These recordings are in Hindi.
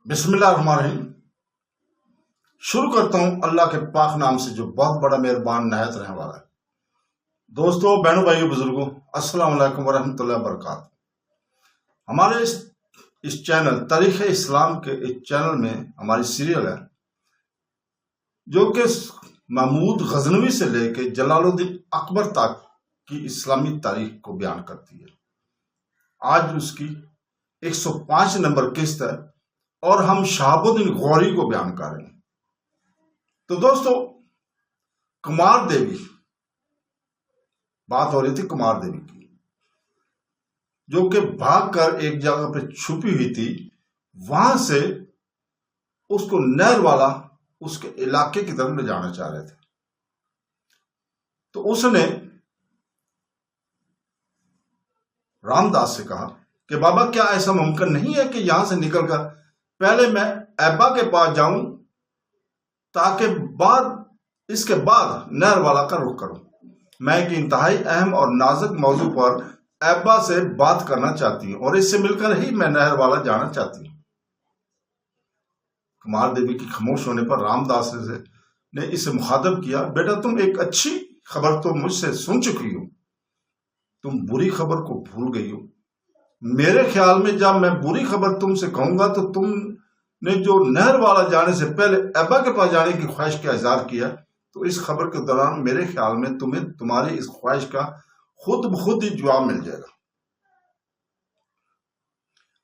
बिस्मिल्लाहिर्रहमानिर्रहीम। शुरू करता हूं अल्लाह के पाक नाम से जो बहुत बड़ा मेहरबान निहायत रहने वाला है। दोस्तों, बहनों, भाइयों, बुजुर्गों, अस्सलाम वालेकुम वरहमतुल्लाहि वबरकातुहू। हमारे इस चैनल तारीख इस्लाम के इस चैनल में हमारी सीरियल है जो कि महमूद गजनवी से लेके जलालुद्दीन अकबर तक की इस्लामी तारीख को बयान करती है। आज उसकी 105 नंबर किस्त है और हम शहाबुद्दीन गौरी को बयान कर रहे हैं। तो दोस्तों, कुमार देवी, बात हो रही थी कुमार देवी की, जो कि भागकर एक जगह पे छुपी हुई थी। वहां से उसको नहर वाला उसके इलाके की तरफ ले जाना चाह रहे थे। तो उसने रामदास से कहा कि बाबा, क्या ऐसा मुमकिन नहीं है कि यहां से निकलकर पहले मैं ऐबा के पास जाऊं ताकि इसके बाद नहर वाला का रुख करूं। मैं एक इंतहाई अहम और नाजुक मौजू पर ऐबा से बात करना चाहती हूं और इससे मिलकर ही मैं नहर वाला जाना चाहती हूं। कुमार देवी की खामोश होने पर रामदास ने इसे मुखातब किया, बेटा, तुम एक अच्छी खबर तो मुझसे सुन चुकी हो, तुम बुरी खबर को भूल गई हो। मेरे ख्याल में जब मैं बुरी खबर तुमसे कहूंगा तो तुमने जो नहर वाला जाने से पहले ऐबा के पास जाने की ख्वाहिश का इजहार किया, तो इस खबर के दौरान मेरे ख्याल में तुम्हें तुम्हारी इस ख्वाहिश का खुद ब खुद ही जवाब मिल जाएगा।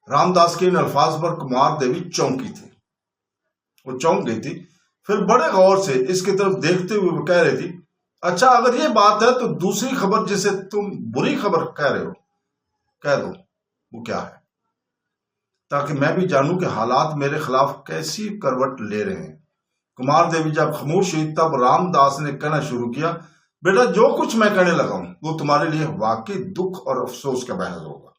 रामदास के इन अल्फाज पर कुमार देवी चौंकी थी, वो चौंक गई थी। फिर बड़े गौर से इसकी तरफ देखते हुए वो कह रही थी, अच्छा, अगर ये बात है तो दूसरी खबर जिसे तुम बुरी खबर कह रहे हो कह दो, वो क्या है, ताकि मैं भी जानूं कि हालात मेरे खिलाफ कैसी करवट ले रहे हैं। कुमार देवी जब खामोश हुई तब रामदास ने कहना शुरू किया, बेटा, जो कुछ मैं कहने लगा हूं वो तुम्हारे लिए वाकई दुख और अफसोस का बहस होगा,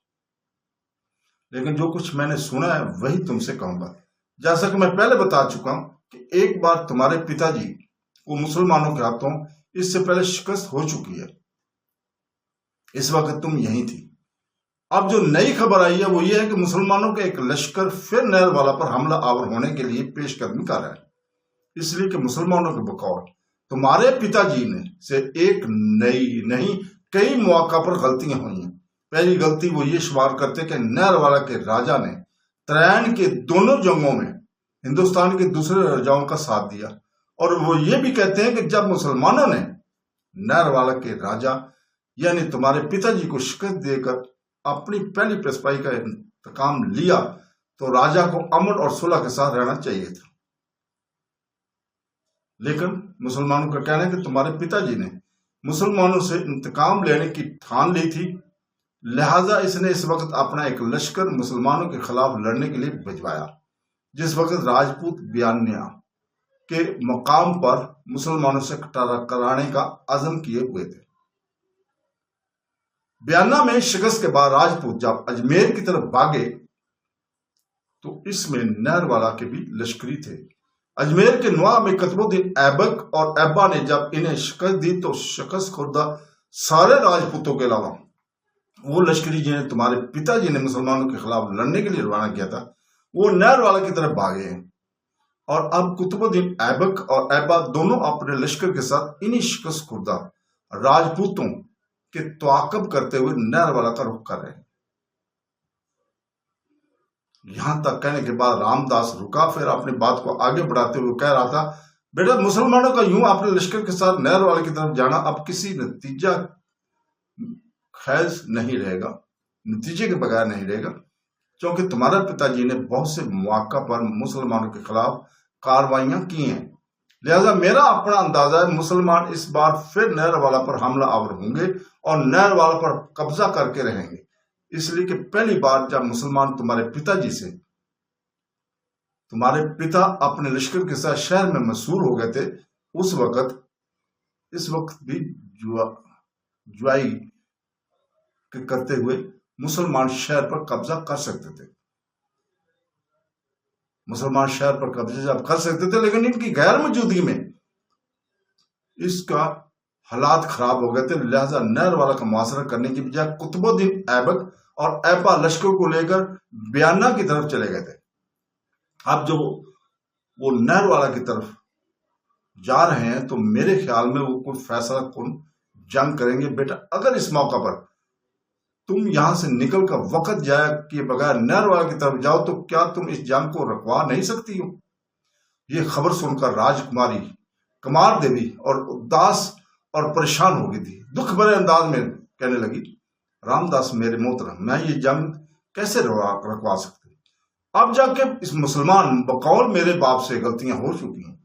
लेकिन जो कुछ मैंने सुना है वही तुमसे कहूंगा। जैसा कि मैं पहले बता चुका हूं कि एक बार तुम्हारे पिताजी को मुसलमानों के हाथों इससे पहले शिकस्त हो चुकी है। इस वक्त तुम यहीं थी। अब जो नई खबर आई है वो ये है कि मुसलमानों का एक लश्कर फिर नहर वाला पर हमला आवर होने के लिए पेशकदमी कर रहा है, इसलिए कि मुसलमानों के बकौल तुम्हारे पिताजी ने से एक नई नहीं कई मौका पर गलतियां हुई हैं। पहली गलती वो ये शुमार करते कि नहर वाला के राजा ने त्रैन के दोनों जंगों में हिंदुस्तान के दूसरे राजाओं का साथ दिया, और वो ये भी कहते हैं कि जब मुसलमानों ने नहर वाला के राजा यानी तुम्हारे पिताजी को शिकस्त देकर अपनी पहली पेशवाई का इंतकाम लिया तो राजा को अमन और सुलह के साथ रहना चाहिए था। लेकिन मुसलमानों का कहना है कि तुम्हारे पिताजी ने मुसलमानों से इंतकाम लेने की ठान ली थी, लिहाजा इसने इस वक्त अपना एक लश्कर मुसलमानों के खिलाफ लड़ने के लिए भिजवाया, जिस वक्त राजपूत बयानिया के मकाम पर मुसलमानों से कराने का अज़म किए हुए थे। बयाना में शिकस्त के बाद राजपूत जब अजमेर की तरफ भागे तो इसमें नहर वाला के भी लश्करी थे। अजमेर के नवाब में कुतुबुद्दीन ऐबक और ऐबा ने जब इन्हें शिकस्त दी तो शिकस्त खुर्दा सारे राजपूतों के अलावा वो लश्करी जिन्हें तुम्हारे पिताजी ने मुसलमानों के खिलाफ लड़ने के लिए रवाना किया था, वो नहर वाला की तरफ भागे हैं। और अब कुतुबुद्दीन ऐबक और ऐबा दोनों अपने लश्कर के साथ इन्हीं शिकस्त खुर्दा राजपूतों के तआक़ुब करते हुए नहर वाला का रुख कर रहे हैं। यहां तक कहने के बाद रामदास रुका, फिर अपनी बात को आगे बढ़ाते हुए कह रहा था, बेटा, मुसलमानों का यूं अपने लश्कर के साथ नहर वाले की तरफ जाना अब किसी नतीजा खैज नहीं रहेगा, नतीजे के बगैर नहीं रहेगा, क्योंकि तुम्हारे पिताजी ने बहुत से मौका पर मुसलमानों के खिलाफ कार्रवाइयां की हैं। लिहाजा मेरा अपना अंदाजा है मुसलमान इस बार फिर नहर वाला पर हमला आवर होंगे और नहर वाला पर कब्जा करके रहेंगे, इसलिए कि पहली बार जब मुसलमान तुम्हारे पिताजी से तुम्हारे पिता अपने लश्कर के साथ शहर में मशहूर हो गए थे, उस वक्त इस वक्त भी जुआई करते हुए मुसलमान शहर पर कब्जा कर सकते थे। मुसलमान शहर पर कब्जा जब कर सकते थे, लेकिन इनकी गैर मौजूदगी में इसका हालात खराब हो गए थे। लिहाजा नहर वाला का मुआसरा करने की बजाय कुतुबुद्दीन ऐबक और ऐबा लश्कर को लेकर बयाना की तरफ चले गए थे। अब जो वो नहरवाला की तरफ जा रहे हैं तो मेरे ख्याल में वो कोई फैसला कौन जंग करेंगे। बेटा अगर इस मौका पर तुम यहां से निकल कर वक्त जाया कि बगैर नहरवाला की तरफ जाओ तो क्या तुम इस जंग को रुकवा नहीं सकती हो। ये खबर सुनकर राजकुमारी कुमार देवी और उदास और परेशान हो गई थी। दुख भरे अंदाज में कहने लगी, रामदास मेरे मोहतरम, मैं ये जंग कैसे रुकवा सकती। अब जाके इस मुसलमान बकौल मेरे बाप से गलतियां हो चुकी हैं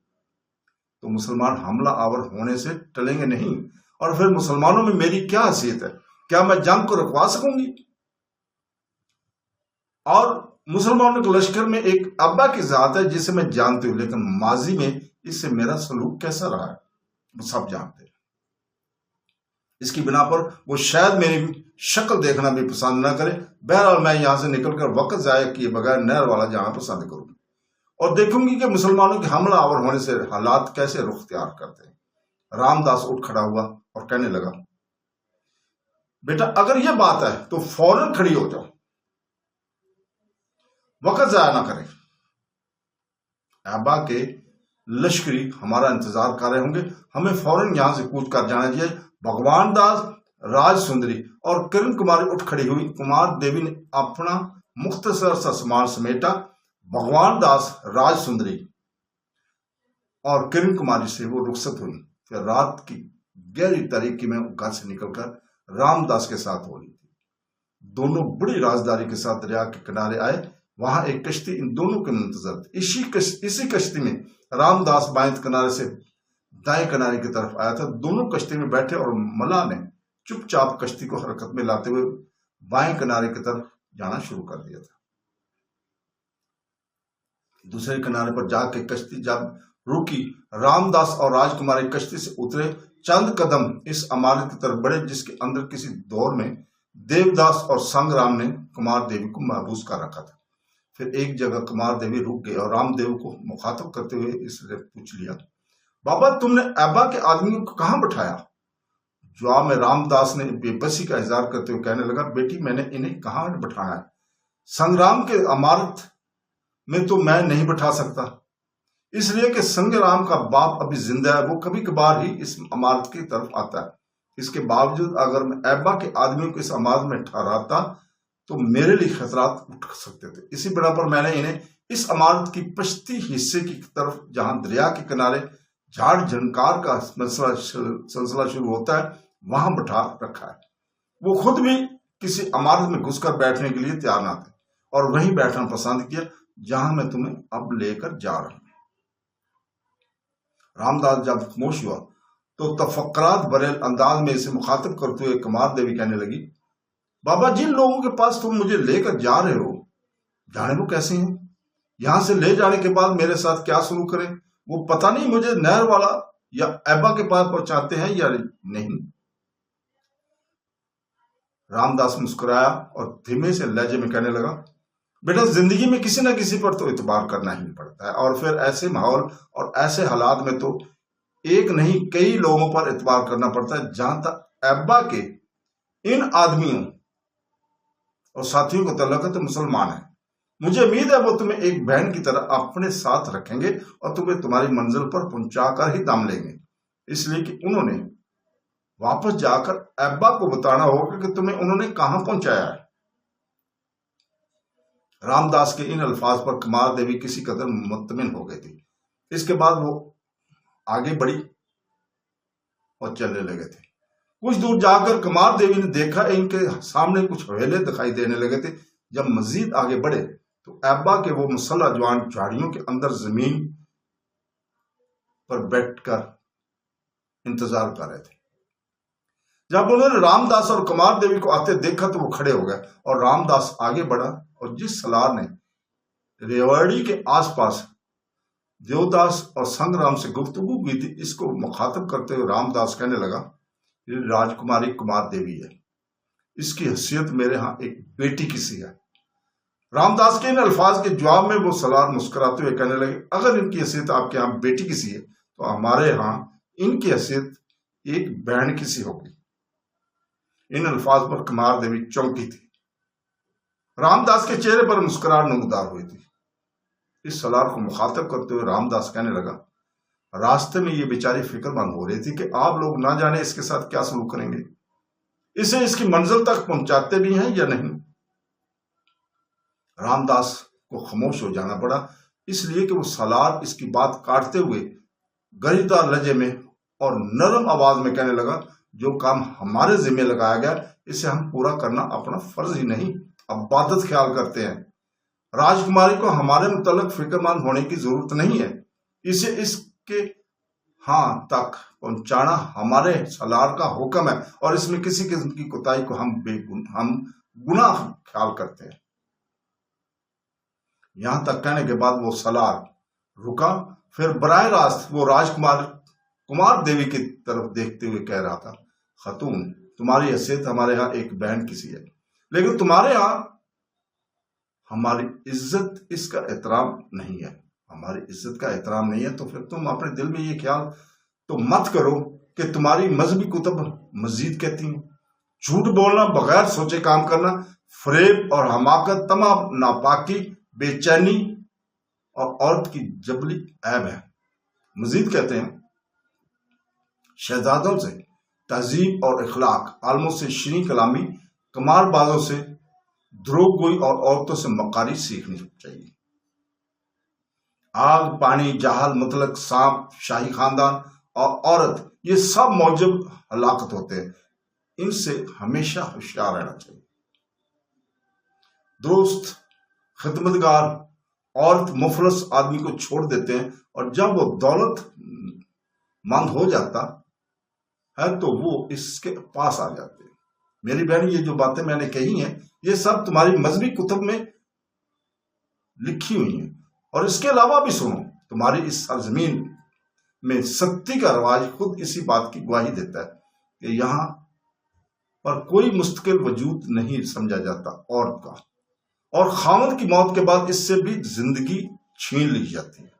तो मुसलमान हमला आवर होने से टलेंगे नहीं। और फिर मुसलमानों में मेरी क्या हैसियत है, क्या मैं जंग को रुकवा सकूंगी। और मुसलमानों के लश्कर में एक अब्बा की जात है जिसे मैं जानती हूं, लेकिन माजी में इससे मेरा सलूक कैसा रहा है वो सब जानते हैं। इसकी बिना पर वो शायद मेरी शक्ल देखना भी पसंद ना करे। बहरहाल मैं यहां से निकलकर वक्त जाया किए बगैर नहर वाला जाना पसंद करूंगी और देखूंगी कि मुसलमानों के हमला आवर होने से हालात कैसे रुख इख्तियार करते हैं। रामदास उठ खड़ा हुआ और कहने लगा, बेटा अगर ये बात है तो फौरन खड़ी हो जाओ, वक्त जाया ना करें। अब्बा के लश्करी हमारा इंतजार कर रहे होंगे, हमें फौरन यहां से कूच कर जाना चाहिए। भगवान दास, राज सुंदरी और किरण कुमारी उठ खड़ी हुई। कुमार देवी ने अपना मुख्तसर सा सामान समेटा। भगवान दास, राज सुंदरी और किरण कुमारी से वो रुखसत हुई। फिर रात की गहरी तारीकी में घर से निकलकर रामदास के साथ हो रही थी। दोनों बड़ी राजदारी के साथ दरिया के किनारे आए। वहां एक कश्ती इन दोनों के मुंतजर थी। इसी कश्ती में रामदास बाएं किनारे से दाएं किनारे की तरफ आया था। दोनों कश्ती में बैठे और मल्लाह ने चुपचाप कश्ती को हरकत में लाते हुए बाएं किनारे की तरफ जाना शुरू कर दिया था। दूसरे किनारे पर जाके कश्ती जब रुकी, रामदास और राजकुमारी कश्ती से उतरे। चंद कदम इस इमारत की तरफ बढ़े जिसके अंदर किसी दौर में देवदास और संग्राम ने कुमार देवी को महबूस कर रखा था। फिर एक जगह कुमार देवी रुक गए और रामदेव को मुखातब करते हुए इसने पूछ लिया, बाबा तुमने अब्बा के आदमियों को कहां बैठाया। जवाब में रामदास ने बेबसी का इजहार करते हुए कहने लगा, बेटी मैंने इन्हें कहां बैठाया है। संग्राम के इमारत में तो मैं नहीं बैठा सकता, इसलिए कि संग्राम का बाप अभी जिंदा है, वो कभी कभार ही इस इमारत की तरफ आता है। इसके बावजूद अगर मैं अब्बा के आदमियों को इस इमारत में ठहराता तो मेरे लिए खतरात उठ सकते थे। इसी बिना पर मैंने इन्हें इस इमारत की पश्ती हिस्से की तरफ, जहां दरिया के किनारे झाड़ झंकार का सिलसिला शुरू होता है, वहां बैठा रखा है। वो खुद भी किसी इमारत में घुसकर बैठने के लिए तैयार ना थे और वहीं बैठना पसंद किया जहां मैं तुम्हें अब लेकर जा रहा हूं। रामदास जब खामोश हुआ तो तफक्करात भरे अंदाज में इसे मुखातिब करते हुए कुमार देवी कहने लगी, बाबा जिन लोगों के पास तुम मुझे लेकर जा रहे हो, जाने वो कैसे हैं। यहां से ले जाने के बाद मेरे साथ क्या शुरू करें, वो पता नहीं मुझे नहर वाला या अब्बा के पास पहुंचाते हैं या नहीं। रामदास मुस्कुराया और धीमे से लहजे में कहने लगा, बेटा जिंदगी में किसी न किसी पर तो इतबार करना ही पड़ता है और फिर ऐसे माहौल और ऐसे हालात में तो एक नहीं कई लोगों पर इतबार करना पड़ता है। जहां तक अब्बा के इन आदमियों और साथियों का तल्लुक है तो मुसलमान है। मुझे उम्मीद है वो तुम्हें एक बहन की तरह अपने साथ रखेंगे और तुम्हें तुम्हारी मंजिल पर पहुंचाकर ही दम लेंगे, इसलिए कि उन्होंने वापस जाकर अब्बा को बताना होगा कि तुम्हें उन्होंने कहां पहुंचाया है। रामदास के इन अल्फाज पर कुमार देवी किसी कदर मुतमिन हो गई थी। इसके बाद वो आगे बढ़ी और चलने लगे थे। कुछ दूर जाकर कुमार देवी ने देखा इनके सामने कुछ हवेले दिखाई देने लगे थे। जब मजीद आगे बढ़े तो अब्बा के वो मुसल्ला जवान झाड़ियों के अंदर जमीन पर बैठकर इंतजार कर रहे थे। जब उन्होंने रामदास और कुमार देवी को आते देखा तो वो खड़े हो गए और रामदास आगे बढ़ा और जिस सलार ने रेवाड़ी के आसपास देवदास और संग्राम से गुफ्तगू की थी, इसको मुखातब करते हुए रामदास कहने लगा, ये राजकुमारी कुमार देवी है, इसकी हैसियत मेरे यहाँ एक बेटी की सी है। रामदास के इन अल्फाज के जवाब में वो सलार मुस्कुराते हुए कहने लगे, अगर इनकी हैसियत आपके यहाँ बेटी की सी है तो हमारे यहाँ इनकी हैसियत एक बहन की सी होगी। इन अल्फाज पर कुमार देवी चौंकी थी। रामदास के चेहरे पर मुस्कुराहट नमूदार हुई थी। इस सलार को मुखातब करते हुए रामदास कहने लगा, रास्ते में ये बेचारी फिक्रमंद हो रही थी कि आप लोग ना जाने इसके साथ क्या सलूक करेंगे, इसे इसकी मंजिल तक पहुंचाते भी हैं या नहीं। रामदास को खामोश हो जाना पड़ा, इसलिए कि वो सलार इसकी बात काटते हुए गरिदार लहजे में और नरम आवाज में कहने लगा, जो काम हमारे जिम्मे लगाया गया इसे हम पूरा करना अपना फर्ज ही नहीं, इबादत ख्याल करते हैं। राजकुमारी को हमारे मुतल्लिक फिक्रमंद होने की जरूरत नहीं है, इसे इसके हां तक पहुंचाना हमारे सलार का हुक्म है और इसमें किसी किस्म की कोताही को हम गुनाह ख्याल करते हैं। यहां तक कहने के बाद वो सलार रुका, फिर बराह रास्त वो कुमार देवी की तरफ देखते हुए कह रहा था, खातून, तुम्हारी हैसियत हमारे यहाँ एक बहन किसी है, लेकिन तुम्हारे यहाँ हमारी इज्जत इसका एहतराम नहीं है। हमारी इज्जत का एहतराम नहीं है तो फिर तुम अपने दिल में ये ख्याल तो मत करो कि तुम्हारी मजहबी कुतुब मजीद कहती हैं, झूठ बोलना, बगैर सोचे काम करना, फरेब और हमाकत तमाम नापाकी, बेचैनी और औरत की जबली ऐब है। मजीद कहते हैं, शहजादों से तहजीब और इखलाक, आलमों से शीरीं कलामी, कमालबाजों से द्रोहगोई और औरतों से मकारी सीखनी चाहिए। आग, पानी, जहाल, मुतलक, सांप, शाही खानदान और औरत, ये सब मौजब हलाकत होते हैं, इनसे हमेशा होशियार रहना चाहिए। दोस्त, खिदमतगार औरत मुफलस आदमी को छोड़ देते हैं और जब वो दौलत मंद हो जाता है तो वो इसके पास आ जाते हैं। मेरी बहन, ये जो बातें मैंने कही हैं ये सब तुम्हारी मजहबी कुतुब में लिखी हुई हैं और इसके अलावा भी सुनो, तुम्हारी इस सरजमीन में सख्ती का रवाज खुद इसी बात की गवाही देता है कि यहाँ पर कोई मुस्तकिल वजूद नहीं समझा जाता औरत का, और खामद की मौत के बाद इससे भी जिंदगी छीन ली जाती है।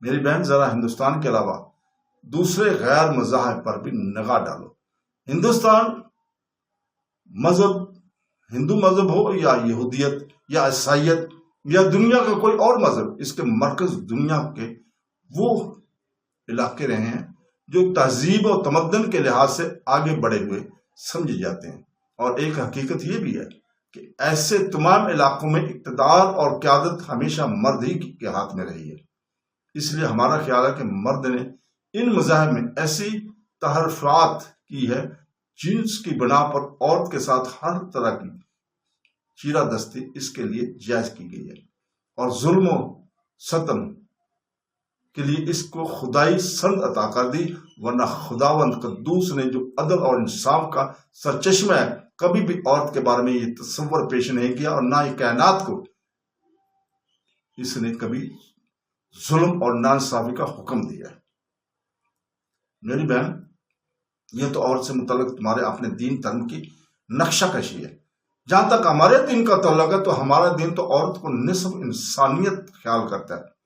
मेरी बहन, जरा हिंदुस्तान के अलावा दूसरे गैर मज़ाहिब पर भी निगाह डालो। हिंदुस्तान मजहब, हिंदू मजहब हो या यहूदियत या ईसाइयत या दुनिया का कोई और मजहब, इसके मरकज दुनिया के वो इलाके रहे हैं जो तहजीब और तमद्दन के लिहाज से आगे बढ़े हुए समझे जाते हैं। और एक हकीकत ये भी है कि ऐसे तमाम इलाकों में इक़्तिदार और क़यादत हमेशा मर्द ही के हाथ में रही है। इसलिए हमारा ख्याल है कि मर्द ने इन मज़ाहिब में ऐसी तहरफात की है जिनकी बिना पर औरत के साथ हर तरह की चीरादस्ती इसके लिए जायज की गई है और जुल्म सतम के लिए इसको खुदाई संद अता कर दी। वरना खुदावंद कद्दूस ने जो अदल और इंसाफ का सरचश्मा है, कभी भी औरत के बारे में ये तस्वर पेश नहीं किया और ना ही कायनात को इसने कभी जुल्म और नाइंसाफी का हुक्म दिया है। मेरी बहन, ये तो औरत से मुतल्लिक तुम्हारे अपने दीन धर्म की नक्शाकशी है। जहां तक हमारे दिन का तल्लुक है तो हमारा दिन तो औरत को निस्फ इंसानियत ख्याल करता है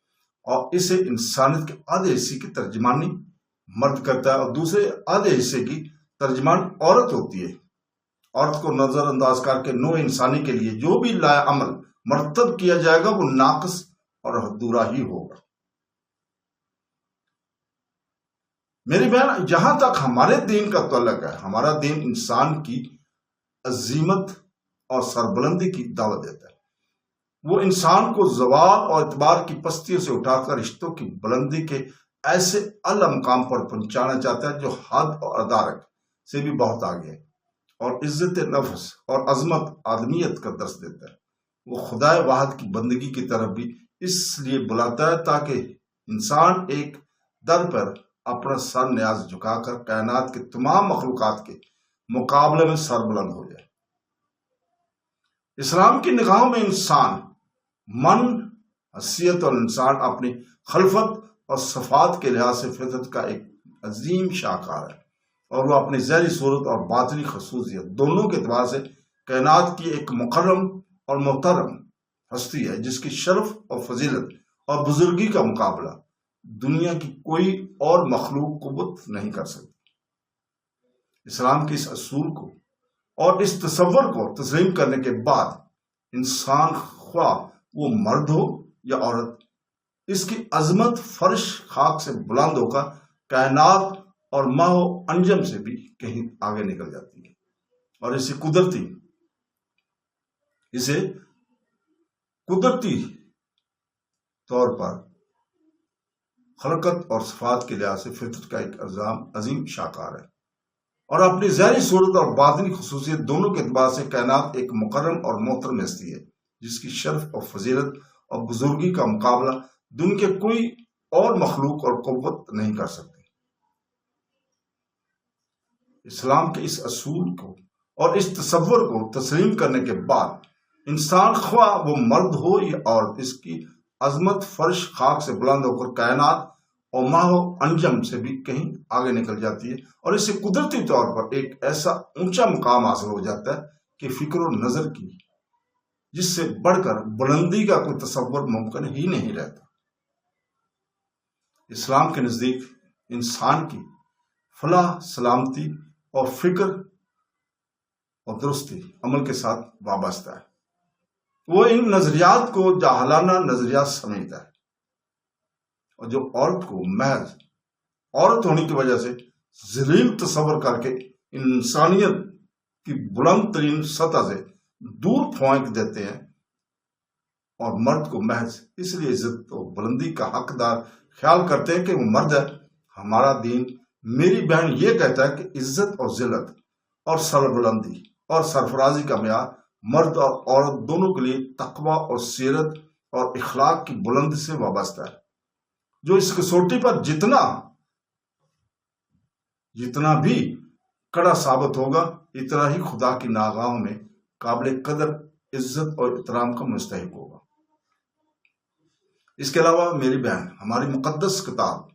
और इसे इंसानियत के आधे हिस्से की तर्जमानी मर्द करता है और दूसरे आधे हिस्से की तर्जमान औरत होती है। औरत को नजरअंदाज करके नौ इंसानी के लिए जो भी लाया अमल मरतब किया जाएगा वो नाकस और अधूरा ही होगा। मेरी बहन, जहां तक हमारे दीन का तल्लुक है, हमारा दीन इंसान की अजीमत और सरबुलंदी की दावत देता है। वो इंसान को जवाल और इतबार की पस्तियों से उठाकर रिश्तों की बुलंदी के ऐसे अल मकाम पर पहुंचाना चाहता है जो हद और अदारक से भी बहुत आगे है और इज्जत नफ्स और अजमत आदमियत का दर्स देता है। वो खुदाए वाहद की बंदगी की तरफ भी इसलिए बुलाता है ताकि इंसान एक दर पर अपना सर न्याज झुकाकर कायनात के तमाम मखलूकात के मुकाबले में सरबुलंद हो जाए। इस्लाम की निगाहों में इंसान मन, हसीयत और इंसान अपनी खलफत और सफात के लिहाज से फितरत का एक अजीम शाहकार है और वह अपनी ज़ाहिरी सूरत और बातिनी खसूसियत दोनों के एतबार से कायनात की एक मुकर्रम और मोहतरम हस्ती है जिसकी शर्फ और फजीलत और बुजुर्गी का मुकाबला दुनिया की कोई और मखलूक कुव्वत नहीं कर सकती। इस्लाम के इस असूल को और इस तसव्वुर को तस्लीम करने के बाद इंसान ख्वाह वो मर्द हो या औरत, इसकी अजमत फर्श खाक से बुलंद होकर कायनात और माहो अंजम से भी कहीं आगे निकल जाती है। और इसे कुदरती तौर पर खलकत और सिफात के लिहाज से फितरत का एक अजीम शाकार है, और अपनी ज़ाहिरी सूरत और बातिनी खुसूसियत दोनों के एतबार से कायनात एक मुकर्रम और मोहतरम हस्ती है, जिसकी शर्फ और फजीलत और बुजुर्गी का मुकाबला दुनिया के कोई और मखलूक और कुव्वत नहीं कर सकती। इस्लाम के इस असूल को और इस तसव्वुर को तस्लीम करने के बाद इंसान, ख्वाह वो मर्द हो या औरत, इसकी अजमत फर्श खाक से बुलंद होकर कायनात और माहो अंजम से भी कहीं आगे निकल जाती है, और इससे कुदरती तौर पर एक ऐसा ऊंचा मुकाम हासिल हो जाता है कि फिक्र और नजर की जिससे बढ़कर बुलंदी का कोई तसव्वुर मुमकिन ही नहीं रहता। इस्लाम के नजदीक इंसान की फलाह, सलामती और फिक्र और दुरुस्ती अमल के साथ वाबस्ता है। वो इन नजरियात को जाहलाना नजरियात समझता है, और जो औरत को महज औरत होने की वजह से जलील तस्वर करके इंसानियत की बुलंद तरीन सतह से दूर फेंक देते हैं, और मर्द को महज इसलिए इज्जत और बुलंदी का हकदार ख्याल करते हैं कि वो मर्द है। हमारा दीन, मेरी बहन, ये कहता है कि इज्जत और जिल्लत और सरबुलंदी और सरफराजी का म्यार मर्द और औरत दोनों के लिए तकवा और सीरत और इखलाक की बुलंदी से वाबस्ता है। जो इस कसौटी पर जितना भी कड़ा साबित होगा, इतना ही खुदा की नागाहों में काबिल कदर इज्जत और इतराम का मुस्तहिक होगा। इसके अलावा मेरी बहन, हमारी मुकद्दस किताब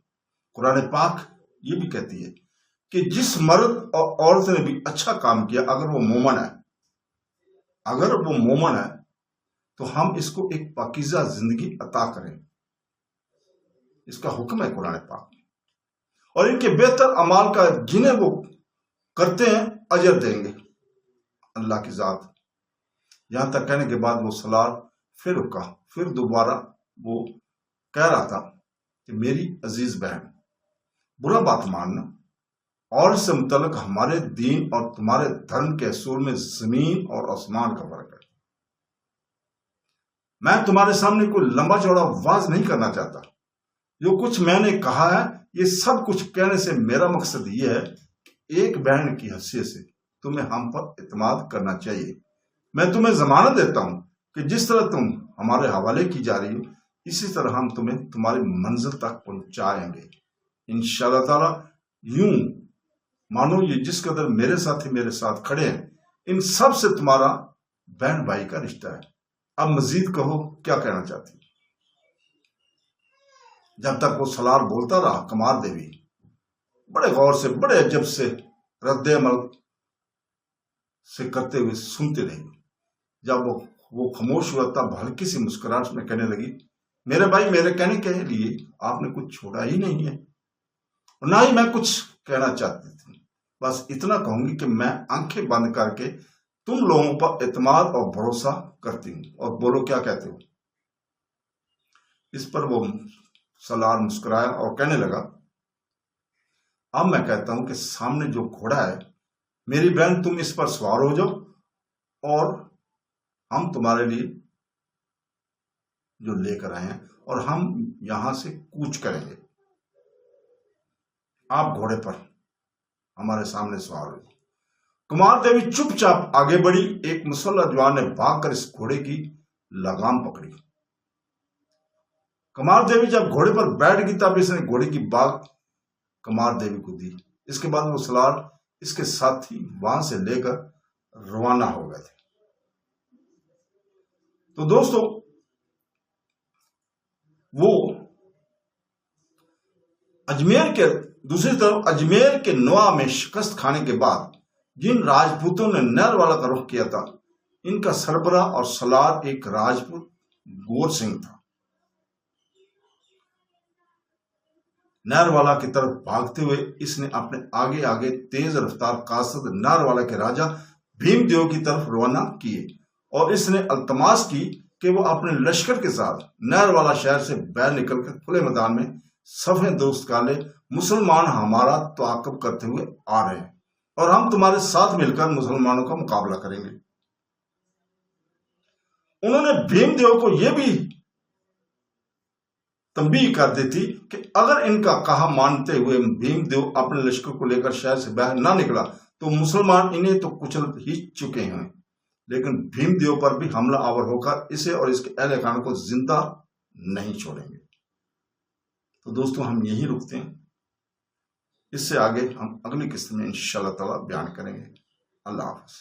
कुरान पाक ये भी कहती है कि जिस मर्द और औरत ने भी अच्छा काम किया, अगर वो मोमन है तो हम इसको एक पाकीज़ा जिंदगी अता करें। इसका हुक्म है कुरान पाक में, और इनके बेहतर अमाल का जिन्हें वो करते हैं अजर देंगे अल्लाह की जात। यहां तक कहने के बाद वो सलार फिर रुका, फिर दोबारा वो कह रहा था कि मेरी अजीज बहन, बुरा बात मानना और इससे मुतल्लिक हमारे दीन और तुम्हारे धर्म के असूल में जमीन और आसमान का फर्क है। मैं तुम्हारे सामने कोई लंबा चौड़ा वाज नहीं करना चाहता। जो कुछ मैंने कहा है, ये सब कुछ कहने से मेरा मकसद ये है कि एक बहन की हैसियत से तुम्हें हम पर इत्मीनान करना चाहिए। मैं तुम्हें जमानत देता हूं कि जिस तरह तुम हमारे हवाले की जा रही हो, इसी तरह हम तुम्हें तुम्हारी मंजिल तक पहुंचाएंगे इंशाअल्लाह ताला। यूं मानो ये जिस कदर मेरे साथ खड़े हैं, इन सब से तुम्हारा बहन भाई का रिश्ता है। अब मजीद कहो, क्या कहना चाहती? जब तक वो सलार बोलता रहा, कमार देवी बड़े गौर से, बड़े अजब से रद्द अमल से करते हुए सुनती रही। जब वो खामोश हुआ तब हल्की सी मुस्कुराहट में कहने लगी, मेरे भाई, मेरे कहने के लिए आपने कुछ छोड़ा ही नहीं है, ना ही मैं कुछ कहना चाहती थी। बस इतना कहूंगी कि मैं आंखें बंद करके तुम लोगों पर एतमाद और भरोसा करती हूँ। और बोलो, क्या कहते हो? इस पर वो सलार मुस्कुराया और कहने लगा, अब मैं कहता हूं कि सामने जो घोड़ा है, मेरी बहन, तुम इस पर सवार हो जाओ और हम तुम्हारे लिए जो लेकर आए हैं, और हम यहां से कूच करेंगे। आप घोड़े पर हमारे सामने सवार हो। कुमार देवी चुपचाप आगे बढ़ी। एक मुसल्ला जवान ने भागकर इस घोड़े की लगाम पकड़ी। कुमार देवी जब घोड़े पर बैठ गई तब इसने घोड़े की बाग कुमार देवी को दी। इसके बाद वो सलार इसके साथी वहां से लेकर रवाना हो गए थे। तो दोस्तों, वो अजमेर के दूसरी तरफ अजमेर के नवा में शिकस्त खाने के बाद जिन राजपूतों ने नहरवाला का रुख किया था, इनका सरबराह और सलार एक राजपूत गोर सिंह था। नहरवाला की तरफ भागते हुए इसने अपने आगे आगे तेज रफ्तार कासद नहरवाला के राजा भीमदेव की तरफ रवाना किए, और इसने अल्तमास की कि वो अपने लश्कर के साथ नहरवाला शहर से बाहर निकलकर खुले मैदान में सफ़े दोस्त काले मुसलमान हमारा ताक़ब करते हुए आ रहे हैं और हम तुम्हारे साथ मिलकर मुसलमानों का मुकाबला करेंगे। उन्होंने भीमदेव को यह भी तंबीह कर दी थी कि अगर इनका कहा मानते हुए भीमदेव अपने लश्कर को लेकर शहर से बाहर ना निकला तो मुसलमान इन्हें तो कुचल ही चुके हैं, लेकिन भीमदेव पर भी हमला आवर होकर इसे और इसके अहले खान को जिंदा नहीं छोड़ेंगे। तो दोस्तों हम यही रुकते हैं, इससे आगे हम अगली किस्त में इंशाअल्लाह ताला बयान करेंगे। अल्लाह हाफ़िज़।